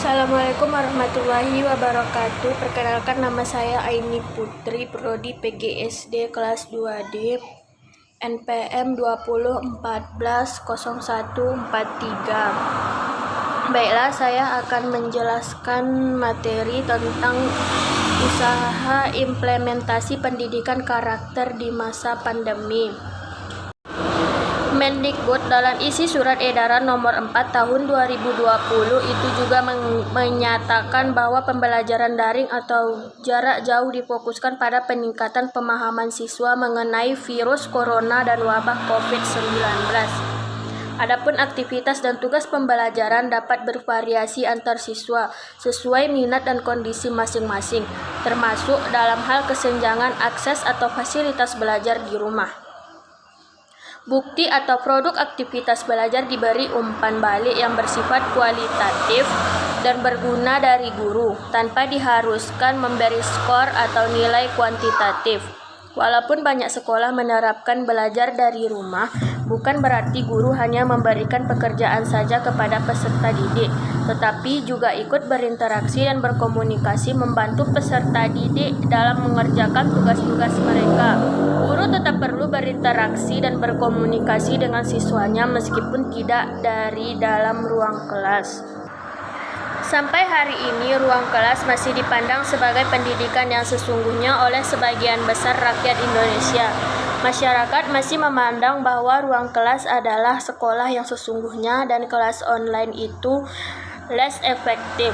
Assalamualaikum warahmatullahi wabarakatuh. Perkenalkan, nama saya Aini Putri, Prodi PGSD kelas 2D, NPM 20140143. Baiklah, saya akan menjelaskan materi tentang usaha implementasi pendidikan karakter di masa pandemi. Mendikbud dalam isi surat edaran nomor 4 tahun 2020 itu juga menyatakan bahwa pembelajaran daring atau jarak jauh difokuskan pada peningkatan pemahaman siswa mengenai virus corona dan wabah COVID-19. Adapun aktivitas dan tugas pembelajaran dapat bervariasi antar siswa sesuai minat dan kondisi masing-masing, termasuk dalam hal kesenjangan akses atau fasilitas belajar di rumah. Bukti atau produk aktivitas belajar diberi umpan balik yang bersifat kualitatif dan berguna dari guru, tanpa diharuskan memberi skor atau nilai kuantitatif. Walaupun banyak sekolah menerapkan belajar dari rumah, bukan berarti guru hanya memberikan pekerjaan saja kepada peserta didik, tetapi juga ikut berinteraksi dan berkomunikasi membantu peserta didik dalam mengerjakan tugas-tugas mereka. Guru tetap perlu berinteraksi dan berkomunikasi dengan siswanya meskipun tidak dari dalam ruang kelas. Sampai hari ini, ruang kelas masih dipandang sebagai pendidikan yang sesungguhnya oleh sebagian besar rakyat Indonesia. Masyarakat masih memandang bahwa ruang kelas adalah sekolah yang sesungguhnya dan kelas online itu less efektif.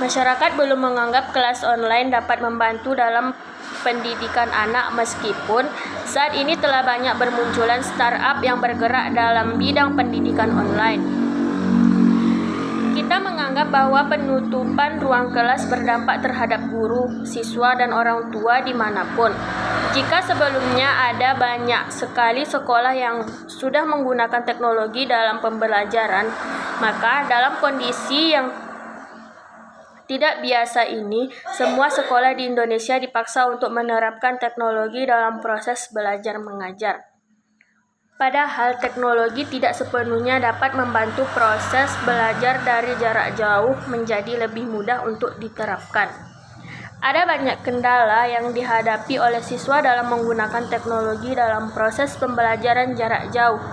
Masyarakat belum menganggap kelas online dapat membantu dalam pendidikan anak meskipun saat ini telah banyak bermunculan startup yang bergerak dalam bidang pendidikan online. Kita menganggap bahwa penutupan ruang kelas berdampak terhadap guru, siswa, dan orang tua dimanapun. Jika sebelumnya ada banyak sekali sekolah yang sudah menggunakan teknologi dalam pembelajaran, maka dalam kondisi yang tidak biasa ini, semua sekolah di Indonesia dipaksa untuk menerapkan teknologi dalam proses belajar mengajar. Padahal teknologi tidak sepenuhnya dapat membantu proses belajar dari jarak jauh menjadi lebih mudah untuk diterapkan. Ada banyak kendala yang dihadapi oleh siswa dalam menggunakan teknologi dalam proses pembelajaran jarak jauh.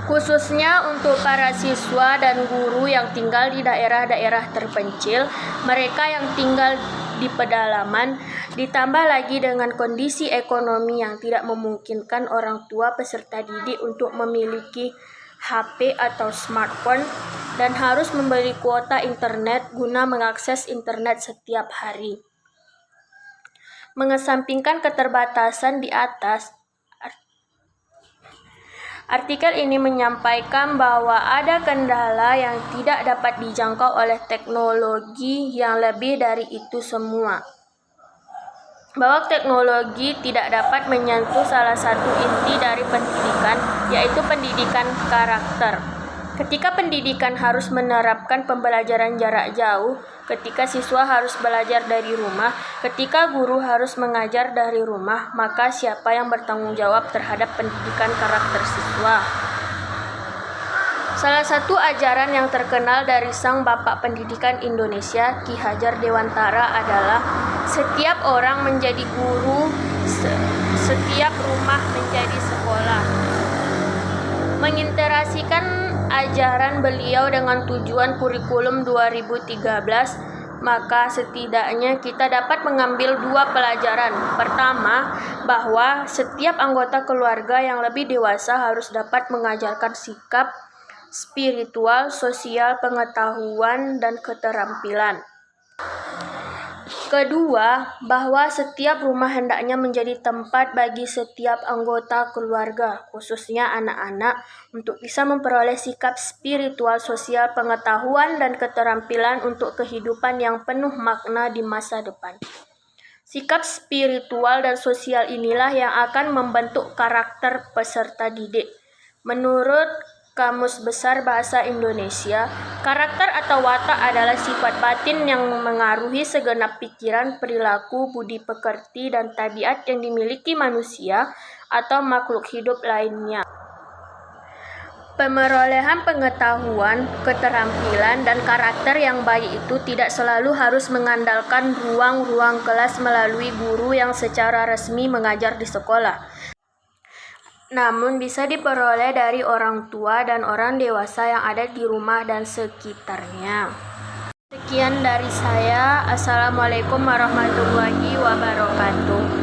Khususnya untuk para siswa dan guru yang tinggal di daerah-daerah terpencil, mereka yang tinggal di pedalaman, ditambah lagi dengan kondisi ekonomi yang tidak memungkinkan orang tua peserta didik untuk memiliki HP atau smartphone dan harus membeli kuota internet guna mengakses internet setiap hari. Mengesampingkan keterbatasan di atas, artikel ini menyampaikan bahwa ada kendala yang tidak dapat dijangkau oleh teknologi yang lebih dari itu semua. Bahwa teknologi tidak dapat menyentuh salah satu inti dari pendidikan, yaitu pendidikan karakter. Ketika pendidikan harus menerapkan pembelajaran jarak jauh, ketika siswa harus belajar dari rumah, ketika guru harus mengajar dari rumah, maka siapa yang bertanggung jawab terhadap pendidikan karakter siswa? Salah satu ajaran yang terkenal dari sang bapak pendidikan Indonesia, Ki Hajar Dewantara, adalah setiap orang menjadi guru, setiap rumah menjadi sekolah. Mengintegrasikan ajaran beliau dengan tujuan kurikulum 2013, maka setidaknya kita dapat mengambil dua pelajaran. Pertama, bahwa setiap anggota keluarga yang lebih dewasa harus dapat mengajarkan sikap spiritual, sosial, pengetahuan, dan keterampilan. Kedua, bahwa setiap rumah hendaknya menjadi tempat bagi setiap anggota keluarga, khususnya anak-anak, untuk bisa memperoleh sikap spiritual, sosial, pengetahuan, dan keterampilan untuk kehidupan yang penuh makna di masa depan. Sikap spiritual dan sosial inilah yang akan membentuk karakter peserta didik. Menurut Kamus Besar Bahasa Indonesia, karakter atau watak adalah sifat batin yang mengaruhi segenap pikiran, perilaku, budi pekerti, dan tabiat yang dimiliki manusia atau makhluk hidup lainnya. Pemerolehan pengetahuan, keterampilan, dan karakter yang baik itu tidak selalu harus mengandalkan ruang-ruang kelas melalui guru yang secara resmi mengajar di sekolah, namun bisa diperoleh dari orang tua dan orang dewasa yang ada di rumah dan sekitarnya. Sekian dari saya. Assalamualaikum warahmatullahi wabarakatuh.